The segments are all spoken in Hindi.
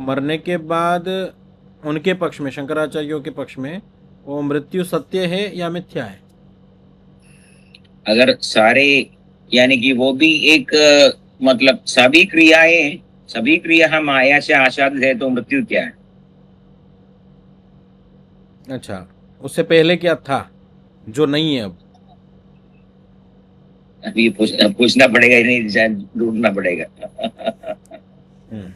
मरने के बाद उनके पक्ष में, शंकराचार्यों के पक्ष में, वो मृत्यु सत्य है या मिथ्या है? अगर सारे, यानी कि वो भी एक मतलब सभी क्रिया माया से आच्छादित है, तो मृत्यु क्या है? अच्छा, उससे पहले क्या था जो नहीं है अब? अभी पूछना पड़ेगा ही नहीं, शायद ढूंढना पड़ेगा। हम्म।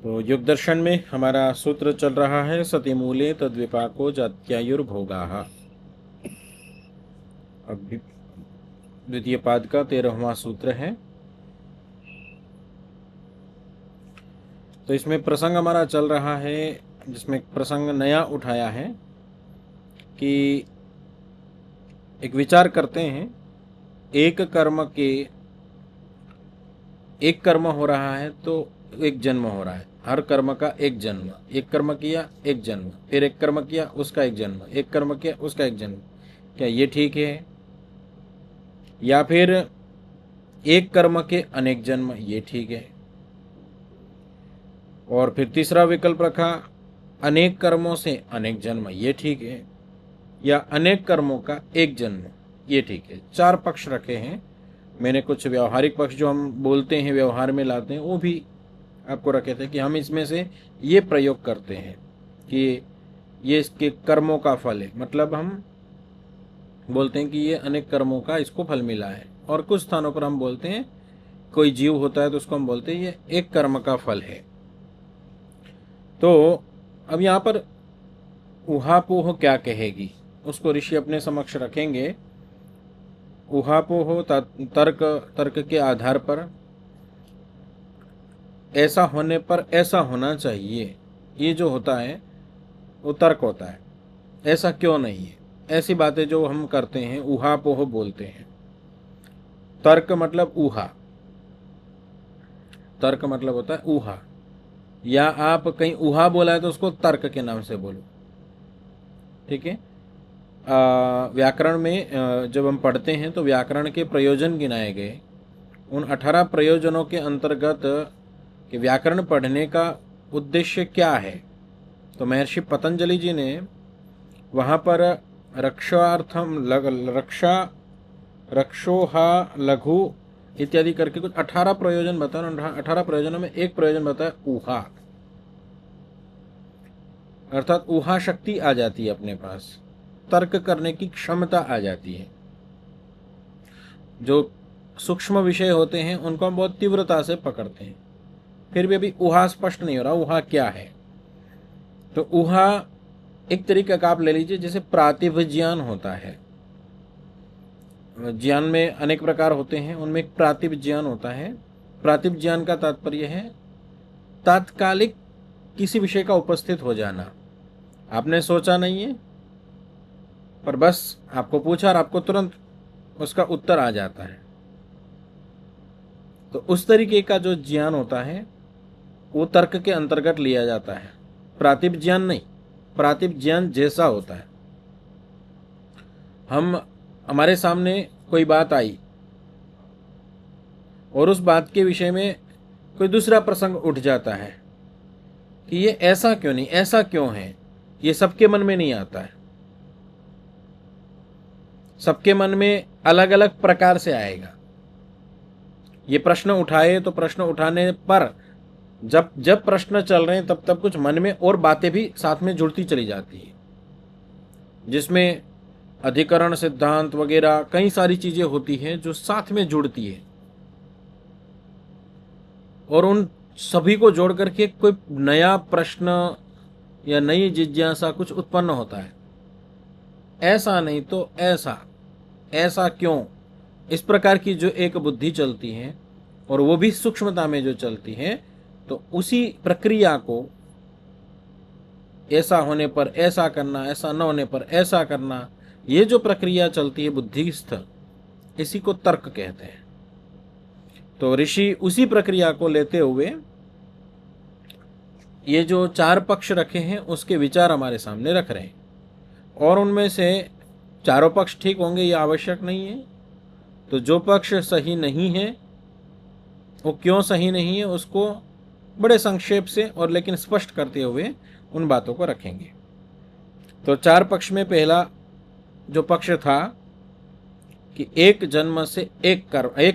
तो युग दर्शन में हमारा सूत्र चल रहा है, सतिमूले तद्विपाको जात्यायुर्भोगाः। अभी द्वितीय पाद का 13वां सूत्र है। तो इसमें प्रसंग हमारा चल रहा है, जिसमें प्रसंग नया उठाया है कि एक विचार करते हैं, एक कर्म के, एक कर्म हो रहा है तो एक जन्म हो रहा है, हर कर्म का एक जन्म, एक कर्म किया एक जन्म, फिर एक कर्म किया उसका एक जन्म, एक कर्म किया उसका एक जन्म। क्या ये ठीक है? या फिर एक कर्म के अनेक जन्म, ये ठीक है? और फिर तीसरा विकल्प रखा, अनेक कर्मों से अनेक जन्म, ये ठीक है? या अनेक कर्मों का एक जन्म, ये ठीक है? चार पक्ष रखे हैं। मैंने कुछ व्यवहारिक पक्ष जो हम बोलते हैं, व्यवहार में लाते हैं, वो भी आपको रखे थे कि हम इसमें से ये प्रयोग करते हैं कि ये इसके कर्मों का फल है, मतलब हम बोलते हैं कि ये अनेक कर्मों का इसको फल मिला है। और कुछ स्थानों पर हम बोलते हैं, कोई जीव होता है तो उसको हम बोलते हैं ये एक कर्म का फल है। तो अब यहाँ पर उहापोह क्या कहेगी, उसको ऋषि अपने समक्ष रखेंगे। उहापोह तर्क, तर्क के आधार पर, ऐसा होने पर ऐसा होना चाहिए, ये जो होता है वो तर्क होता है। ऐसा क्यों नहीं है, ऐसी बातें जो हम करते हैं उहापोह बोलते हैं। तर्क मतलब ऊहा, तर्क मतलब होता है ऊहा। या आप कहीं ऊहा बोला है तो उसको तर्क के नाम से बोलो, ठीक है? व्याकरण में जब हम पढ़ते हैं तो व्याकरण के प्रयोजन गिनाए गए। उन 18 प्रयोजनों के अंतर्गत कि व्याकरण पढ़ने का उद्देश्य क्या है, तो महर्षि पतंजलि जी ने वहाँ पर रक्षार्थम रक्षा, रक्षोहा, लघु इत्यादि करके कुछ 18 प्रयोजन बताए। 18 प्रयोजनों में एक प्रयोजन बताया ऊहा, अर्थात ऊहा शक्ति आ जाती है अपने पास, तर्क करने की क्षमता आ जाती है। जो सूक्ष्म विषय होते हैं उनको हम बहुत तीव्रता से पकड़ते हैं, फिर भी अभी ऊहा स्पष्ट नहीं हो रहा, ऊहा क्या है? तो ऊहा एक तरीके का आप ले लीजिए, जैसे प्रातिभ ज्ञान होता है। ज्ञान में अनेक प्रकार होते हैं, उनमें एक प्रातिभ ज्ञान होता है। प्रातिभ ज्ञान का तात्पर्य है तात्कालिक किसी विषय का उपस्थित हो जाना। आपने सोचा नहीं है, पर बस आपको पूछा और आपको तुरंत उसका उत्तर आ जाता है। तो उस तरीके का जो ज्ञान होता है वो तर्क के अंतर्गत लिया जाता है, प्रातिभ ज्ञान नहीं। प्रातिभ ज्ञान जैसा होता है, हम, हमारे सामने कोई बात आई और उस बात के विषय में कोई दूसरा प्रसंग उठ जाता है कि ये ऐसा क्यों नहीं, ऐसा क्यों है, ये सबके मन में नहीं आता है। सबके मन में अलग अलग प्रकार से आएगा। ये प्रश्न उठाए तो प्रश्न उठाने पर जब जब प्रश्न चल रहे हैं तब तब कुछ मन में और बातें भी साथ में जुड़ती चली जाती है, जिसमें अधिकरण, सिद्धांत वगैरह कई सारी चीजें होती हैं जो साथ में जुड़ती है, और उन सभी को जोड़ करके कोई नया प्रश्न या नई जिज्ञासा कुछ उत्पन्न होता है। ऐसा नहीं तो ऐसा, ऐसा क्यों, इस प्रकार की जो एक बुद्धि चलती है, और वो भी सूक्ष्मता में जो चलती है, तो उसी प्रक्रिया को ऐसा होने पर ऐसा करना, ऐसा न होने पर ऐसा करना, ये जो प्रक्रिया चलती है बुद्धिस्थ, इसी को तर्क कहते हैं। तो ऋषि उसी प्रक्रिया को लेते हुए ये जो चार पक्ष रखे हैं उसके विचार हमारे सामने रख रहे हैं, और उनमें से चारों पक्ष ठीक होंगे ये आवश्यक नहीं है। तो जो पक्ष सही नहीं है वो क्यों सही नहीं है उसको बड़े संक्षेप से और लेकिन स्पष्ट करते हुए उन बातों को रखेंगे। तो चार पक्ष में पहला जो पक्ष था कि एक जन्म से एक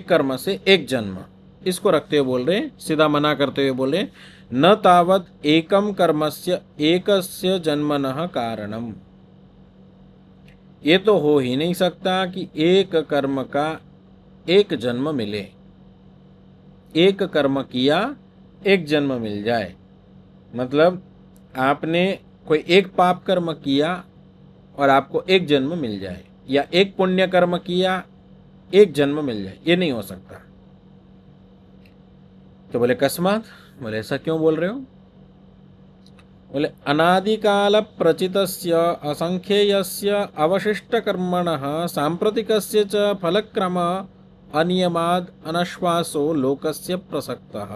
कर्म से एक जन्म, इसको रखते हुए बोल रहे हैं, सीधा मना करते हुए बोले न तावत एकम कर्मस्य एकस्य जन्मनः कारणम। ये तो हो ही नहीं सकता कि एक कर्म का एक जन्म मिले, एक कर्म किया एक जन्म मिल जाए। मतलब आपने कोई एक पाप कर्म किया और आपको एक जन्म मिल जाए, या एक पुण्य कर्म किया एक जन्म मिल जाए, ये नहीं हो सकता। तो बोले कस्मात, बोले ऐसा क्यों बोल रहे हो? बोले अनादिकाल प्रचितस्य असंख्येयस्य अवशिष्ट कर्मणः सांप्रतिकस्य च फलक्रम अनियमाद अनश्वासो लोकस्य प्रसक्तः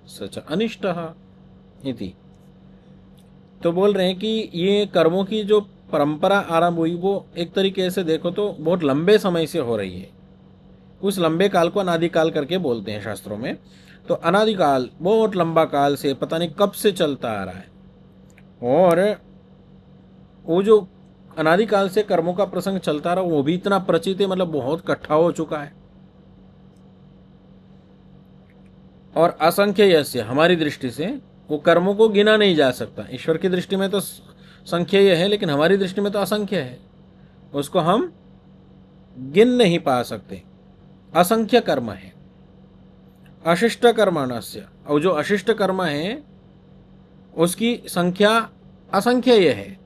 सच अनिष्टः इति। तो बोल रहे हैं कि ये कर्मों की जो परंपरा आरंभ हुई वो एक तरीके से देखो तो बहुत लंबे समय से हो रही है। उस लंबे काल को अनादिकाल करके बोलते हैं शास्त्रों में। तो अनादिकाल बहुत लंबा काल से पता नहीं कब से चलता आ रहा है, और वो जो अनादिकाल से कर्मों का प्रसंग चलता रहा वो भी इतना प्रचित है, मतलब बहुत इकट्ठा हो चुका है। और असंख्य यस्य, हमारी दृष्टि से वो कर्मों को गिना नहीं जा सकता। ईश्वर की दृष्टि में तो संख्येय है, लेकिन हमारी दृष्टि में तो असंख्य है, उसको हम गिन नहीं पा सकते। असंख्य कर्म है। अशिष्ट कर्मणस्य, और जो अशिष्ट कर्म है उसकी संख्या असंख्येय है,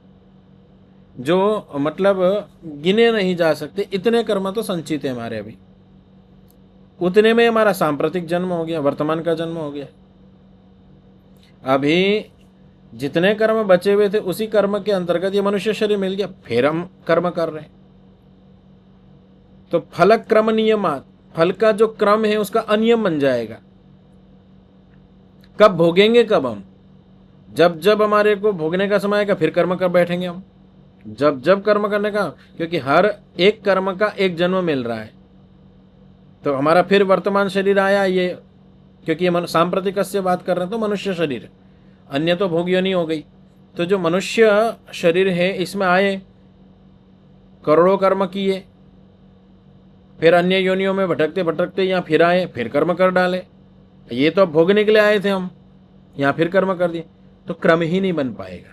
जो मतलब गिने नहीं जा सकते। इतने कर्म तो संचित है हमारे अभी, उतने में हमारा सांप्रतिक जन्म हो गया, वर्तमान का जन्म हो गया। अभी जितने कर्म बचे हुए थे उसी कर्म के अंतर्गत ये मनुष्य शरीर मिल गया, फिर हम कर्म कर रहे हैं। तो फल क्रम नियमात, फल का जो क्रम है उसका अनियम बन जाएगा। कब भोगेंगे, कब हम जब जब हमारे को भोगने का समय आएगा फिर कर्म कर बैठेंगे हम, जब जब कर्म करने का, क्योंकि हर एक कर्म का एक जन्म मिल रहा है। तो हमारा फिर वर्तमान शरीर आया ये, क्योंकि ये सांप्रतिक से बात कर रहे हैं तो मनुष्य शरीर, अन्य तो भोग योनि हो गई। तो जो मनुष्य शरीर है इसमें आए, करोड़ों कर्म किए, फिर अन्य योनियों में भटकते भटकते यहाँ फिर आए, फिर कर्म कर डाले। ये तो भोगने के लिए आए थे हम, यहाँ फिर कर्म कर दिए, तो क्रम ही नहीं बन पाएगा।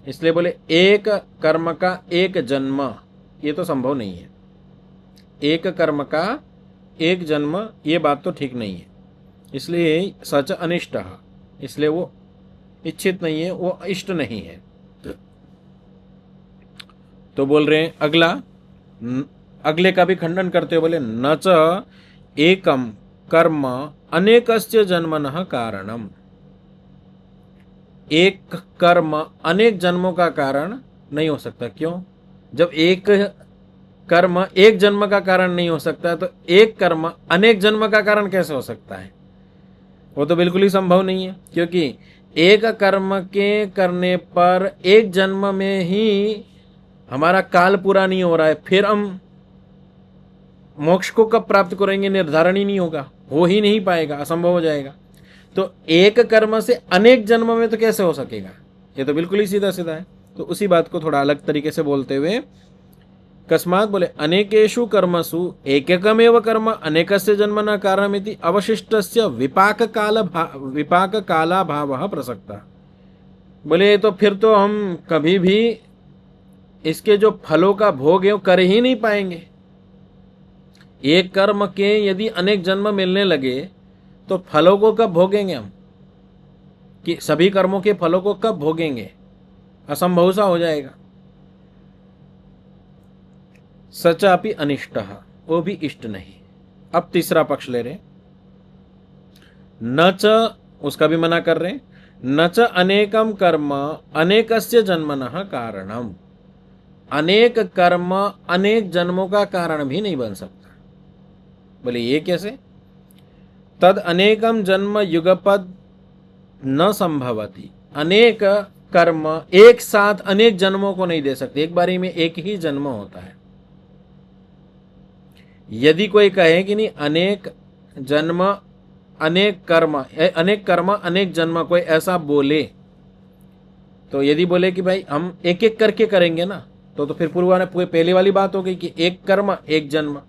इसलिए बोले एक कर्म का एक जन्म, ये तो संभव नहीं है। एक कर्म का एक जन्म, ये बात तो ठीक नहीं है। इसलिए सच अनिष्ट, इसलिए वो इच्छित नहीं है, वो इष्ट नहीं है। तो बोल रहे हैं अगला, अगले का भी खंडन करते बोले न च एकम कर्म अनेकस्य जन्मनः कारणम। एक कर्म अनेक जन्मों का कारण नहीं हो सकता। क्यों? जब एक कर्म एक जन्म का कारण नहीं हो सकता तो एक कर्म अनेक जन्म का कारण कैसे हो सकता है? वो तो बिल्कुल ही संभव नहीं है, क्योंकि एक कर्म के करने पर एक जन्म में ही हमारा काल पूरा नहीं हो रहा है, फिर हम मोक्ष को कब प्राप्त करेंगे निर्धारण ही नहीं होगा, हो ही नहीं पाएगा, असंभव हो जाएगा। तो एक कर्म से अनेक जन्म में तो कैसे हो सकेगा? ये तो बिल्कुल ही सीधा सीधा है। तो उसी बात को थोड़ा अलग तरीके से बोलते हुए कस्मात बोले अनेकेषु कर्मसु एकमेव कर्म अनेकस्य जन्मना कारणमिति अवशिष्टस्य विपाक काला भावः प्रसक्तः। बोले तो फिर तो हम कभी भी इसके जो फलों का भोग है वो कर ही नहीं पाएंगे। एक कर्म के यदि अनेक जन्म मिलने लगे तो फलों को कब भोगेंगे हम? कि सभी कर्मों के फलों को कब भोगेंगे? असंभव सा हो जाएगा। सचापि अनिष्ट, वो भी इष्ट नहीं। अब तीसरा पक्ष ले रहे, न च, उसका भी मना कर रहे, न च अनेकम कर्म अनेकस्य जन्मनः कारणम। अनेक कर्म अनेक जन्मों का कारण भी नहीं बन सकता। बोले ये कैसे? तद अनेकम जन्म युगपद न संभवती, अनेक कर्म एक साथ अनेक जन्मों को नहीं दे सकते, एक बारी में एक ही जन्म होता है। यदि कोई कहे कि नहीं अनेक जन्म अनेक कर्म अनेक जन्म, कोई ऐसा बोले, तो यदि बोले कि भाई हम एक एक करके करेंगे ना, तो फिर पहली वाली बात हो गई कि एक कर्म एक जन्म।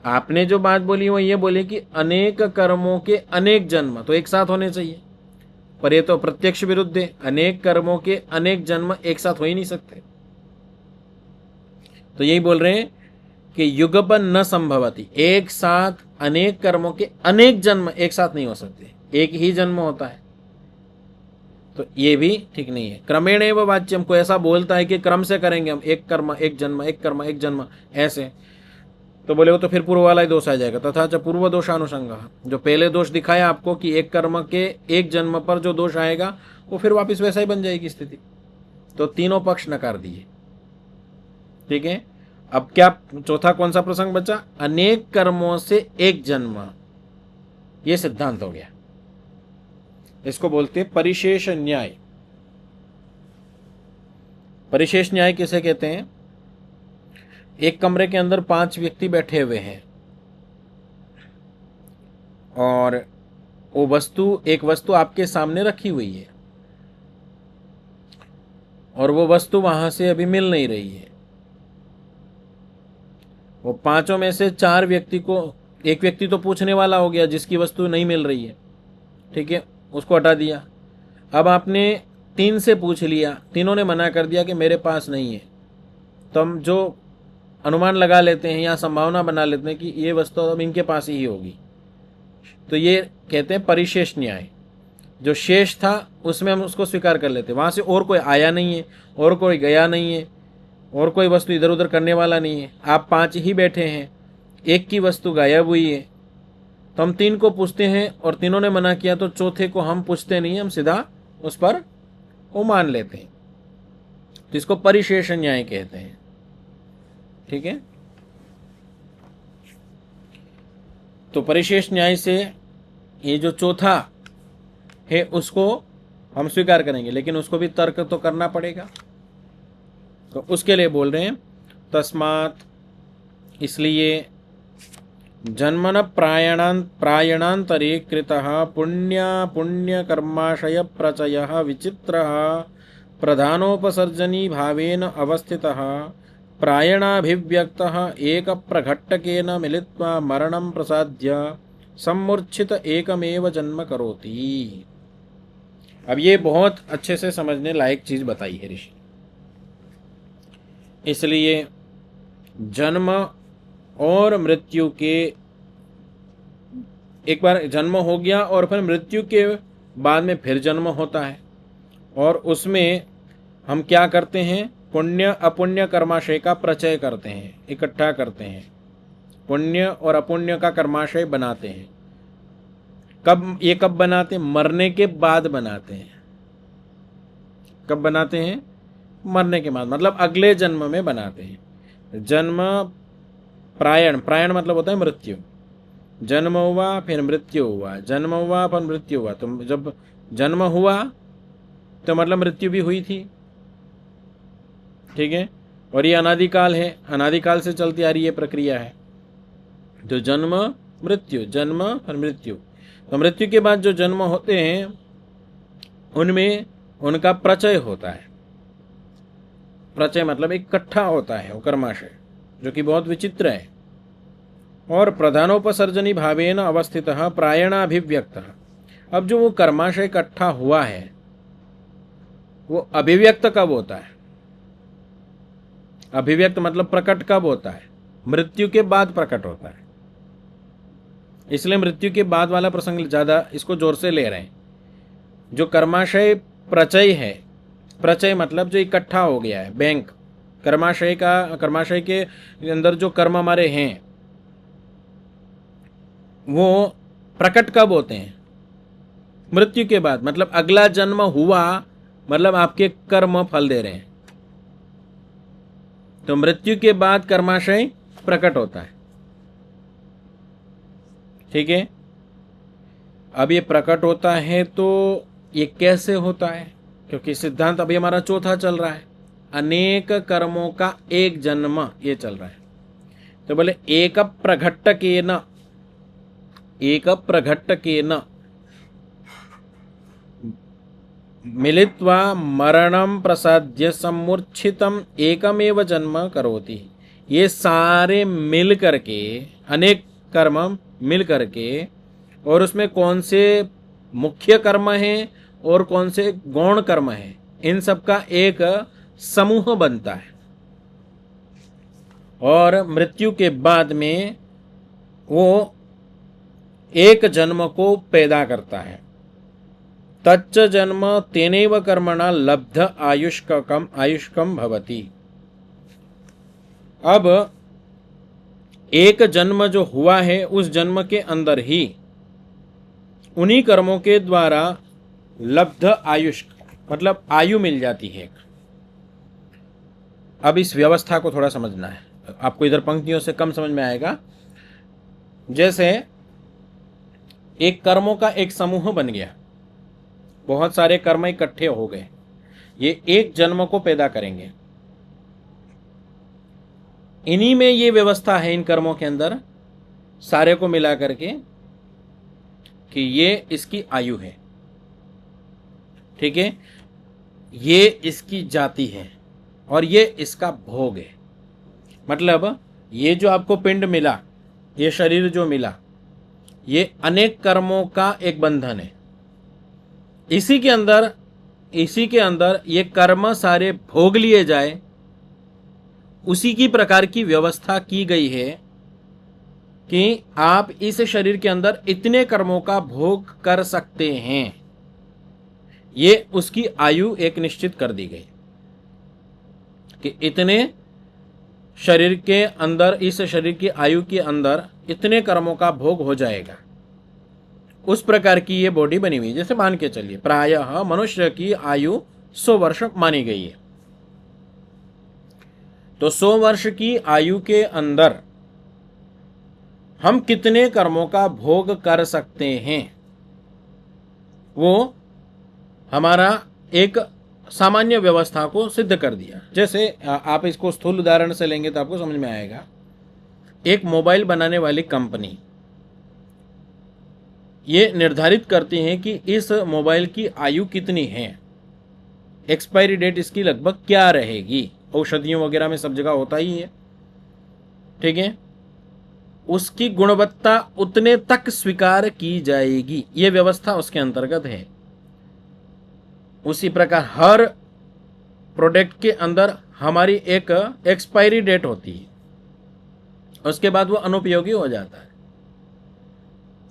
आपने जो बात बोली वो ये बोले कि अनेक कर्मों के अनेक जन्म तो एक साथ होने चाहिए, पर ये तो प्रत्यक्ष विरुद्ध है। अनेक कर्मों के अनेक जन्म एक साथ हो ही नहीं सकते। तो यही बोल रहे हैं कि युगपन न संभवती, एक साथ अनेक कर्मों के अनेक जन्म एक साथ नहीं हो सकते, एक ही जन्म होता है। तो ये भी ठीक नहीं है। क्रमेण एवं वाच्यम, को ऐसा बोलता है कि क्रम से करेंगे हम, एक कर्म एक जन्म, एक कर्म एक जन्म ऐसे, तो बोले वो तो फिर पूर्व वाला ही दोष आ जाएगा। तथा च पूर्व दोषानुषंग, जो पहले दोष दिखाया आपको कि एक कर्म के एक जन्म पर जो दोष आएगा वो फिर वापस वैसा ही बन जाएगी स्थिति। तो तीनों पक्ष नकार दिए। ठीक है, अब क्या चौथा कौन सा प्रसंग बचा? अनेक कर्मों से एक जन्म, ये सिद्धांत हो गया। इसको बोलते हैं परिशेष न्याय। परिशेष न्याय किसे कहते हैं? एक कमरे के अंदर 5 व्यक्ति बैठे हुए हैं और वो एक वस्तु आपके सामने रखी हुई है और वो वस्तु वहां से अभी मिल नहीं रही है। वो 5 में से 4 व्यक्ति को, एक व्यक्ति तो पूछने वाला हो गया जिसकी वस्तु नहीं मिल रही है, ठीक है, उसको हटा दिया। अब आपने 3 से पूछ लिया, तीनों ने मना कर दिया कि मेरे पास नहीं है। तो हम जो अनुमान लगा लेते हैं या संभावना बना लेते हैं कि ये वस्तु अब इनके पास ही होगी, तो ये कहते हैं परिशेष न्याय। जो शेष था उसमें हम उसको स्वीकार कर लेते हैं, वहाँ से और कोई आया नहीं है, और कोई गया नहीं है, और कोई वस्तु इधर उधर करने वाला नहीं है। आप 5 ही बैठे हैं, एक की वस्तु गायब हुई है, तो हम 3 को पूछते हैं और तीनों ने मना किया, तो चौथे को हम पूछते नहीं, हम सीधा उस पर वो मान लेते हैं। तो इसको परिशेष न्याय कहते हैं। ठीक है, तो परिशेष न्याय से ये जो चौथा है उसको हम स्वीकार करेंगे, लेकिन उसको भी तर्क तो करना पड़ेगा। तो उसके लिए बोल रहे हैं तस्मात्, इसलिए जन्मन प्रायणांतरे कृतः पुण्य कर्माशय प्रचयः विचित्रः प्रधानोपसर्जनी भावेन अवस्थितः प्रायणाभिव्यक्तः एक प्रघट्टकेन मिलित्वा मरणं प्रसाद्य सम्मूर्छित एकमेव जन्म करोति। अब ये बहुत अच्छे से समझने लायक चीज बताई है ऋषि। इसलिए जन्म और मृत्यु के, एक बार जन्म हो गया और फिर मृत्यु के बाद में फिर जन्म होता है, और उसमें हम क्या करते हैं? पुण्य अपुण्य कर्माशय का प्रचय करते हैं, इकट्ठा करते हैं, पुण्य और अपुण्य का कर्माशय बनाते हैं। कब बनाते हैं? मरने के बाद बनाते हैं। कब बनाते हैं? मरने के बाद, मतलब अगले जन्म में बनाते हैं। जन्म प्रायण मतलब होता है मृत्यु। जन्म हुआ फिर मृत्यु हुआ, जन्म हुआ फिर मृत्यु हुआ। तो जब जन्म हुआ तो मतलब मृत्यु भी हुई थी। ठीक है, और ये अनादिकाल है, अनादिकाल से चलती आ रही ये प्रक्रिया है। तो जन्म मृत्यु, जन्म और मृत्यु। तो मृत्यु के बाद जो जन्म होते हैं उनमें उनका प्रचय होता है। प्रचय मतलब इकट्ठा होता है वो कर्माशय, जो कि बहुत विचित्र है। और प्रधानोपसर्जनी भावेन अवस्थितः प्रायणाभिव्यक्तः। अब जो वो कर्माशय इकट्ठा हुआ है वो अभिव्यक्त कब होता है? अभिव्यक्त मतलब प्रकट कब होता है? मृत्यु के बाद प्रकट होता है। इसलिए मृत्यु के बाद वाला प्रसंग ज्यादा इसको जोर से ले रहे हैं। जो कर्माशय प्रचय है, प्रचय मतलब जो इकट्ठा हो गया है, बैंक कर्माशय के अंदर जो कर्म हमारे हैं वो प्रकट कब होते हैं? मृत्यु के बाद। मतलब अगला जन्म हुआ मतलब आपके कर्म फल दे रहे हैं। तो मृत्यु के बाद कर्माशय प्रकट होता है। ठीक है, अब ये प्रकट होता है तो ये कैसे होता है? क्योंकि सिद्धांत अभी हमारा चौथा चल रहा है, अनेक कर्मों का एक जन्म, ये चल रहा है। तो बोले एक प्रघट्टकेन मिलित्वा मरणं प्रसाद्य सम्मूर्छितम एकमेव जन्म करोति। ये सारे मिल करके, अनेक कर्म मिल करके, और उसमें कौन से मुख्य कर्म हैं और कौन से गौण कर्म हैं, इन सब का एक समूह बनता है, और मृत्यु के बाद में वो एक जन्म को पैदा करता है। तच्च जन्म तेनैव कर्मणा लब्ध आयुष्कम भवति। अब एक जन्म जो हुआ है, उस जन्म के अंदर ही उन्हीं कर्मों के द्वारा लब्ध आयुष्क, मतलब आयु मिल जाती है। अब इस व्यवस्था को थोड़ा समझना है, आपको इधर पंक्तियों से कम समझ में आएगा। जैसे एक कर्मों का एक समूह बन गया, बहुत सारे कर्म इकट्ठे हो गए, ये एक जन्म को पैदा करेंगे। इन्हीं में ये व्यवस्था है, इन कर्मों के अंदर सारे को मिला करके, कि ये इसकी आयु है, ठीक है, ये इसकी जाति है, और ये इसका भोग है। मतलब ये जो आपको पिंड मिला, ये शरीर जो मिला, ये अनेक कर्मों का एक बंधन है। इसी के अंदर ये कर्म सारे भोग लिए जाए, उसी की प्रकार की व्यवस्था की गई है कि आप इस शरीर के अंदर इतने कर्मों का भोग कर सकते हैं। ये उसकी आयु एक निश्चित कर दी गई कि इतने शरीर के अंदर, इस शरीर की आयु के अंदर इतने कर्मों का भोग हो जाएगा। उस प्रकार की ये बॉडी बनी हुई। जैसे मान के चलिए, प्रायः मनुष्य की आयु 100 वर्ष मानी गई है। तो 100 वर्ष की आयु के अंदर हम कितने कर्मों का भोग कर सकते हैं, वो हमारा एक सामान्य व्यवस्था को सिद्ध कर दिया। जैसे आप इसको स्थूल उदाहरण से लेंगे तो आपको समझ में आएगा। एक मोबाइल बनाने वाली कंपनी ये निर्धारित करती है कि इस मोबाइल की आयु कितनी है, एक्सपायरी डेट इसकी लगभग क्या रहेगी। औषधियों वगैरह में सब जगह होता ही है, ठीक है। उसकी गुणवत्ता उतने तक स्वीकार की जाएगी, ये व्यवस्था उसके अंतर्गत है। उसी प्रकार हर प्रोडक्ट के अंदर हमारी एक एक्सपायरी डेट होती है, उसके बाद वो अनुपयोगी हो जाता है,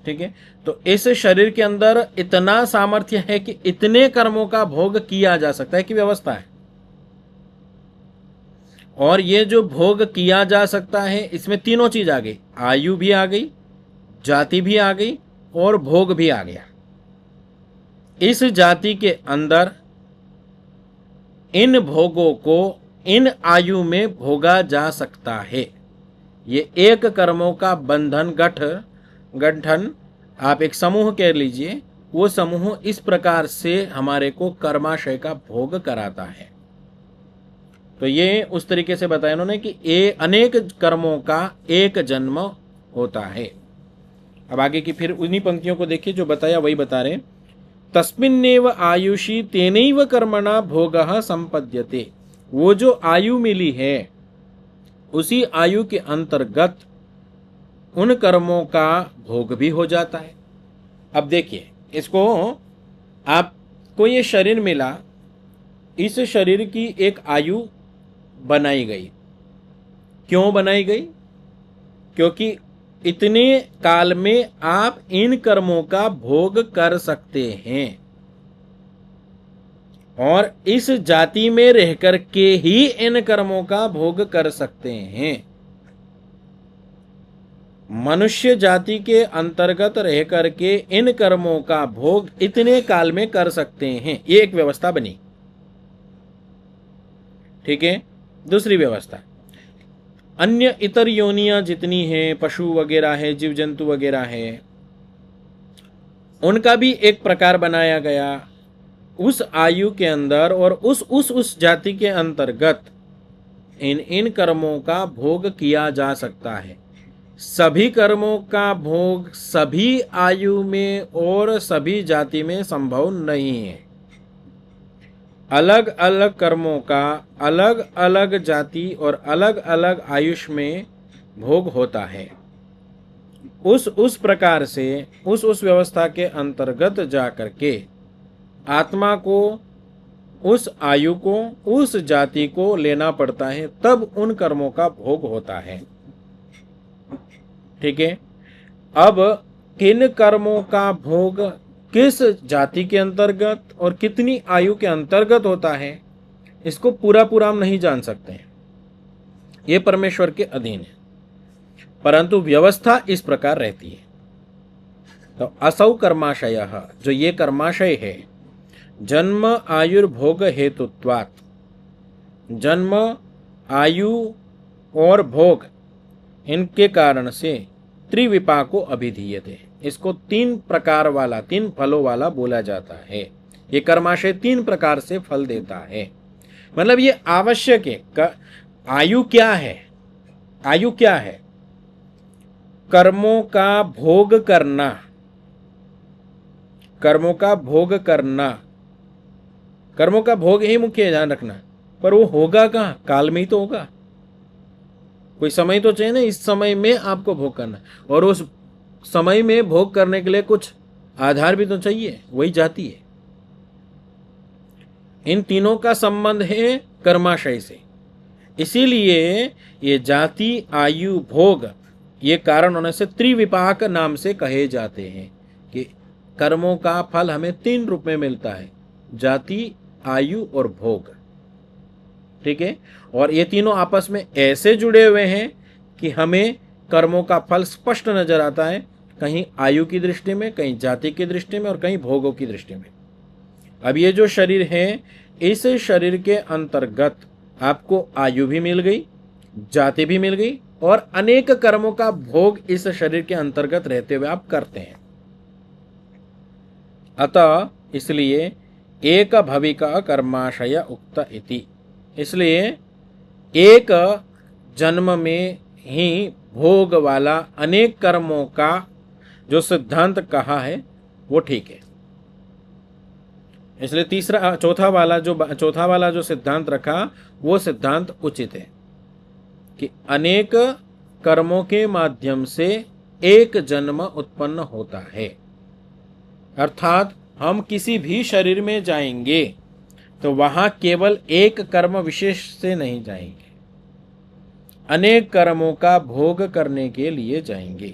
ठीक है। तो इस शरीर के अंदर इतना सामर्थ्य है कि इतने कर्मों का भोग किया जा सकता है, कि व्यवस्था है। और ये जो भोग किया जा सकता है, इसमें तीनों चीज आ गई, आयु भी आ गई, जाति भी आ गई, और भोग भी आ गया। इस जाति के अंदर इन भोगों को इन आयु में भोगा जा सकता है। ये एक कर्मों का बंधन गठन आप एक समूह कह लीजिए, वो समूह इस प्रकार से हमारे को कर्माशय का भोग कराता है। तो ये उस तरीके से बताया उन्होंने कि ये अनेक कर्मों का एक जन्म होता है। अब आगे की फिर उन्हीं पंक्तियों को देखिए, जो बताया वही बता रहे। तस्मिन्नेव आयुषी तेनैव कर्मणा भोगः संपद्यते। वो जो आयु मिली है, उसी आयु के अंतर्गत उन कर्मों का भोग भी हो जाता है। अब देखिए, इसको आपको ये शरीर मिला, इस शरीर की एक आयु बनाई गई। क्यों बनाई गई? क्योंकि इतने काल में आप इन कर्मों का भोग कर सकते हैं, और इस जाति में रह कर के ही इन कर्मों का भोग कर सकते हैं। मनुष्य जाति के अंतर्गत रह करके इन कर्मों का भोग इतने काल में कर सकते हैं, ये एक व्यवस्था बनी, ठीक है। दूसरी व्यवस्था, अन्य इतर योनियां जितनी हैं, पशु वगैरह है, जीव जंतु वगैरह है, उनका भी एक प्रकार बनाया गया। उस आयु के अंदर और उस जाति के अंतर्गत इन कर्मों का भोग किया जा सकता है। सभी कर्मों का भोग सभी आयु में और सभी जाति में संभव नहीं है। अलग अलग कर्मों का अलग अलग जाति और अलग अलग आयुष में भोग होता है। उस प्रकार से उस व्यवस्था के अंतर्गत जाकर के आत्मा को, उस आयु को, उस जाति को लेना पड़ता है, तब उन कर्मों का भोग होता है। ठीक है। अब किन कर्मों का भोग किस जाति के अंतर्गत और कितनी आयु के अंतर्गत होता है, इसको पूरा पूरा हम नहीं जान सकते हैं, ये परमेश्वर के अधीन है। परंतु व्यवस्था इस प्रकार रहती है। तो असौ कर्माशयः, जो ये कर्माशय है, जन्म आयुर्भोग हेतुत्वात्, जन्म आयु और भोग इनके कारण से त्रिविपाको अभिधीयते, इसको 3 प्रकार वाला, 3 फलों वाला बोला जाता है। ये कर्माशय 3 प्रकार से फल देता है। मतलब ये आवश्यक है। आयु क्या है? आयु क्या है? कर्मों का भोग करना, कर्मों का भोग करना, कर्मों का भोग ही मुख्य है, ध्यान रखना। पर वो होगा कहाँ? काल में ही तो होगा। कोई समय तो चाहिए ना, इस समय में आपको भोग करना, और उस समय में भोग करने के लिए कुछ आधार भी तो चाहिए, वही जाति है। इन तीनों का संबंध है कर्माशय से। इसीलिए ये जाति, आयु, भोग ये कारण होने से त्रिविपाक नाम से कहे जाते हैं कि कर्मों का फल हमें 3 रूप में मिलता है, जाति, आयु और भोग। ठीक है। और ये तीनों आपस में ऐसे जुड़े हुए हैं कि हमें कर्मों का फल स्पष्ट नजर आता है, कहीं आयु की दृष्टि में, कहीं जाति की दृष्टि में और कहीं भोगों की दृष्टि में। अब ये जो शरीर है, इस शरीर के अंतर्गत आपको आयु भी मिल गई, जाति भी मिल गई और अनेक कर्मों का भोग इस शरीर के अंतर्गत रहते हुए आप करते हैं। अतः इसलिए एक भविका कर्माशय उक्त इति, इसलिए एक जन्म में ही भोग वाला अनेक कर्मों का जो सिद्धांत कहा है वो ठीक है। इसलिए चौथा वाला जो सिद्धांत रखा वो सिद्धांत उचित है कि अनेक कर्मों के माध्यम से एक जन्म उत्पन्न होता है। अर्थात हम किसी भी शरीर में जाएंगे तो वहां केवल एक कर्म विशेष से नहीं जाएंगे, अनेक कर्मों का भोग करने के लिए जाएंगे।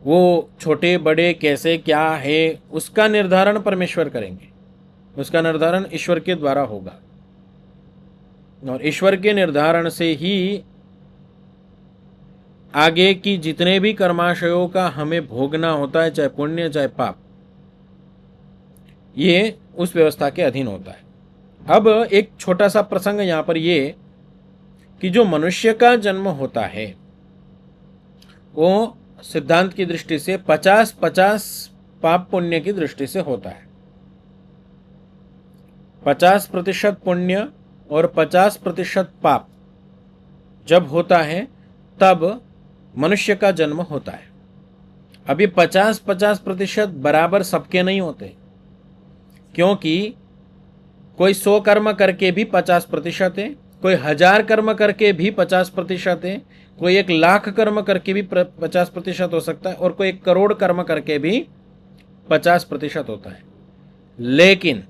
वो छोटे बड़े कैसे क्या है उसका निर्धारण परमेश्वर करेंगे, उसका निर्धारण ईश्वर के द्वारा होगा, और ईश्वर के निर्धारण से ही आगे की जितने भी कर्माशयों का हमें भोगना होता है, चाहे पुण्य चाहे पाप, ये उस व्यवस्था के अधीन होता है। अब एक छोटा सा प्रसंग यहां पर ये कि जो मनुष्य का जन्म होता है वो सिद्धांत की दृष्टि से 50-50 पाप पुण्य की दृष्टि से होता है। 50% पुण्य और 50% पाप जब होता है तब मनुष्य का जन्म होता है। अब ये 50-50% बराबर सबके नहीं होते, क्योंकि कोई 100 कर्म करके भी 50% है, कोई 1000 कर्म करके भी 50% है, कोई 1,00,000 कर्म करके भी 50% हो सकता है, और कोई 1 करोड़ कर्म करके भी 50% होता है। लेकिन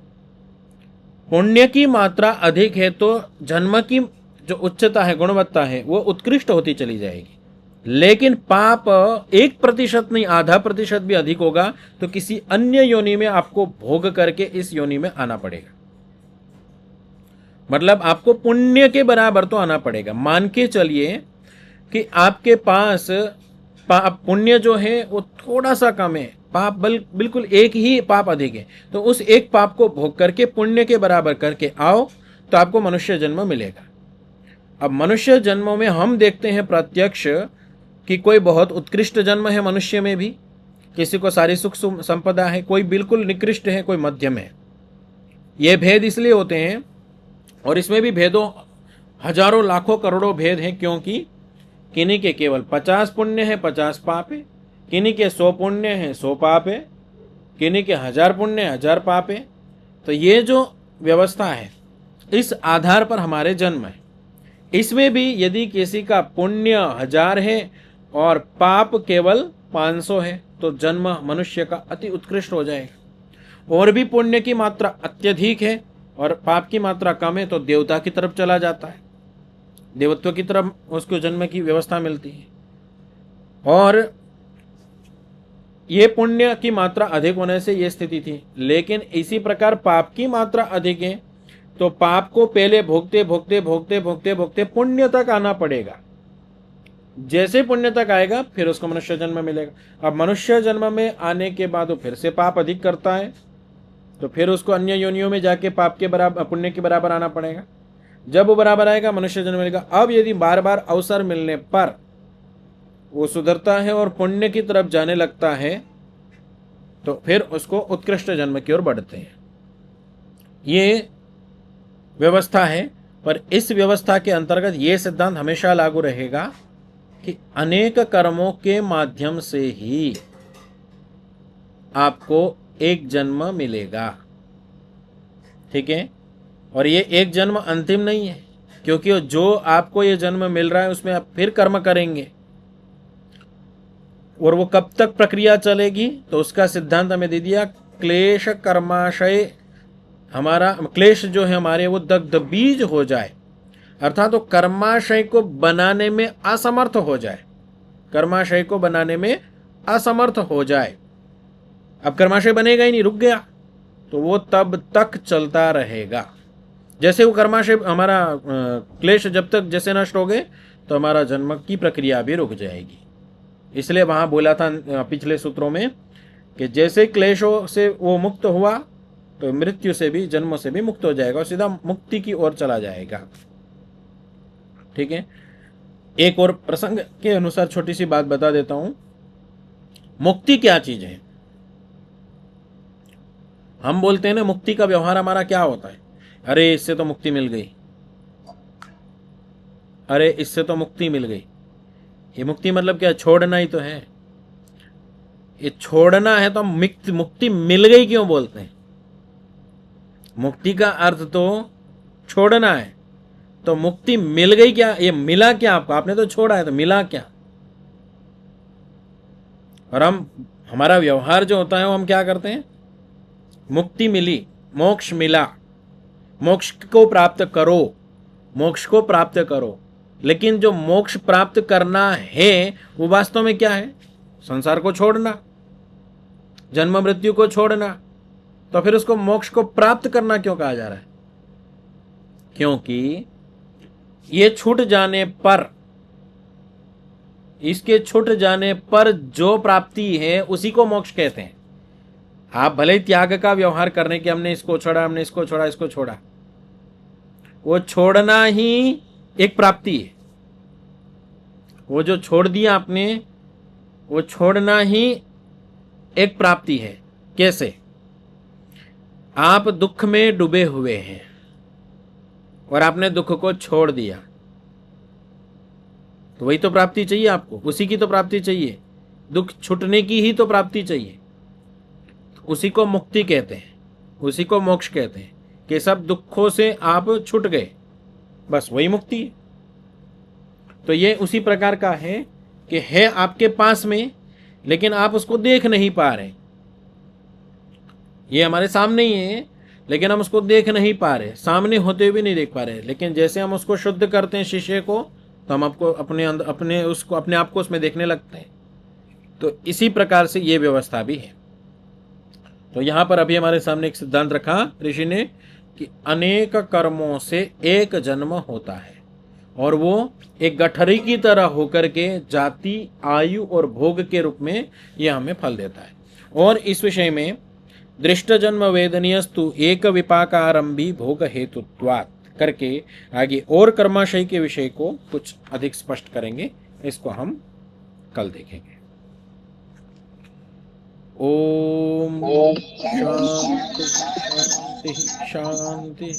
पुण्य की मात्रा अधिक है तो जन्म की जो उच्चता है, गुणवत्ता है, वो उत्कृष्ट होती चली जाएगी। लेकिन पाप 1% नहीं, 0.5% भी अधिक होगा तो किसी अन्य योनि में आपको भोग करके इस योनि में आना पड़ेगा। मतलब आपको पुण्य के बराबर तो आना पड़ेगा। मान के चलिए कि आपके पास पुण्य जो है वो थोड़ा सा कम है, पाप बिल्कुल एक ही पाप अधिक है, तो उस एक पाप को भोग करके पुण्य के बराबर करके आओ तो आपको मनुष्य जन्म मिलेगा। अब मनुष्य जन्मों में हम देखते हैं प्रत्यक्ष कि कोई बहुत उत्कृष्ट जन्म है मनुष्य में भी, किसी को सारी सुख संपदा है, कोई बिल्कुल निकृष्ट है, कोई मध्यम है। ये भेद इसलिए होते हैं, और इसमें भी भेदों हजारों लाखों करोड़ों भेद हैं, क्योंकि किन्हीं के केवल 50 पुण्य है 50 पाप है, किन्हीं के 100 पुण्य है 100 पाप है, किन्हीं के 1000 पुण्य 1000 पाप है। तो ये जो व्यवस्था है, इस आधार पर हमारे जन्म है। इसमें भी यदि किसी का पुण्य 1000 है और पाप केवल 500 है, तो जन्म मनुष्य का अति उत्कृष्ट हो जाएगा। और भी पुण्य की मात्रा अत्यधिक है और पाप की मात्रा कम है, तो देवता की तरफ चला जाता है, देवत्व की तरफ उसको जन्म की व्यवस्था मिलती है। और ये पुण्य की मात्रा अधिक होने से ये स्थिति थी। लेकिन इसी प्रकार पाप की मात्रा अधिक है, तो पाप को पहले भोगते भोगते भोगते भोगते भोगते पुण्य तक आना पड़ेगा। जैसे पुण्य तक आएगा फिर उसको मनुष्य जन्म मिलेगा। अब मनुष्य जन्म में आने के बाद वो फिर से पाप अधिक करता है, तो फिर उसको अन्य योनियों में जाके पाप के बराबर पुण्य के बराबर आना पड़ेगा। जब वो बराबर आएगा मनुष्य जन्म मिलेगा। अब यदि बार बार अवसर मिलने पर वो सुधरता है और पुण्य की तरफ जाने लगता है, तो फिर उसको उत्कृष्ट जन्म की ओर बढ़ते हैं। ये व्यवस्था है। पर इस व्यवस्था के अंतर्गत ये सिद्धांत हमेशा लागू रहेगा कि अनेक कर्मों के माध्यम से ही आपको एक जन्म मिलेगा। ठीक है। और ये एक जन्म अंतिम नहीं है, क्योंकि जो आपको ये जन्म मिल रहा है उसमें आप फिर कर्म करेंगे। और वो कब तक प्रक्रिया चलेगी, तो उसका सिद्धांत हमें दे दिया, क्लेश कर्माशय। हमारा क्लेश जो है हमारे, वो दग्ध बीज हो जाए, अर्थात तो कर्माशय को बनाने में असमर्थ हो जाए, कर्माशय को बनाने में असमर्थ हो जाए। अब कर्माशय बनेगा ही नहीं, रुक गया, तो वो तब तक चलता रहेगा। जैसे वो कर्माशय हमारा क्लेश जब तक जैसे नष्ट हो गए, तो हमारा जन्म की प्रक्रिया भी रुक जाएगी। इसलिए वहां बोला था पिछले सूत्रों में कि जैसे क्लेशों से वो मुक्त हुआ, तो मृत्यु से भी, जन्मों से भी मुक्त हो जाएगा और सीधा मुक्ति की ओर चला जाएगा। ठीक है। एक और प्रसंग के अनुसार छोटी सी बात बता देता हूं। मुक्ति क्या चीज है? हम बोलते हैं ना, मुक्ति का व्यवहार हमारा क्या होता है? अरे इससे तो मुक्ति मिल गई, अरे इससे तो मुक्ति मिल गई। ये मुक्ति मतलब क्या? छोड़ना ही तो है। ये छोड़ना है तो मुक्ति मिल गई क्यों बोलते हैं? मुक्ति का अर्थ तो छोड़ना है। तो मुक्ति मिल गई क्या? ये मिला क्या आपको? आपने तो छोड़ा है, तो मिला क्या? और हमारा व्यवहार जो होता है वो हम क्या करते हैं? मुक्ति मिली, मोक्ष मिला, मोक्ष को प्राप्त करो, मोक्ष को प्राप्त करो। लेकिन जो मोक्ष प्राप्त करना है वो वास्तव में क्या है? संसार को छोड़ना, जन्म मृत्यु को छोड़ना। तो फिर उसको मोक्ष को प्राप्त करना क्यों कहा जा रहा है? क्योंकि ये छूट जाने पर, इसके छूट जाने पर जो प्राप्ति है उसी को मोक्ष कहते हैं। आप भले ही त्याग का व्यवहार करने के, हमने इसको छोड़ा, हमने इसको छोड़ा, इसको छोड़ा, वो छोड़ना ही एक प्राप्ति है। वो जो छोड़ दिया आपने, वो छोड़ना ही एक प्राप्ति है। कैसे? आप दुख में डूबे हुए हैं और आपने दुख को छोड़ दिया, तो वही तो प्राप्ति चाहिए आपको, उसी की तो प्राप्ति चाहिए, दुख छूटने की ही तो प्राप्ति चाहिए। उसी को मुक्ति कहते हैं, उसी को मोक्ष कहते हैं कि सब दुखों से आप छूट गए, बस वही मुक्ति है। तो ये उसी प्रकार का है कि है आपके पास में, लेकिन आप उसको देख नहीं पा रहे। ये हमारे सामने ही है, लेकिन हम उसको देख नहीं पा रहे, सामने होते हुए भी नहीं देख पा रहे। लेकिन जैसे हम उसको शुद्ध करते हैं शीशे को, तो हम आपको अपने अंदर अपने आप को उसमें देखने लगते हैं। तो इसी प्रकार से ये व्यवस्था भी है। तो यहां पर अभी हमारे सामने एक सिद्धांत रखा ऋषि ने कि अनेक कर्मों से एक जन्म होता है, और वो एक गठरी की तरह होकर के जाति, आयु और भोग के रूप में यह हमें फल देता है। और इस विषय में दृष्ट जन्म वेदनीयस्तु एक विपाकारंभी भोग हेतुत्वात् करके आगे और कर्माशय के विषय को कुछ अधिक स्पष्ट करेंगे। इसको हम कल देखेंगे। ओम शांति शांति शांति।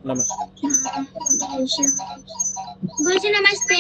नमस्ते। गुरुजी नमस्ते।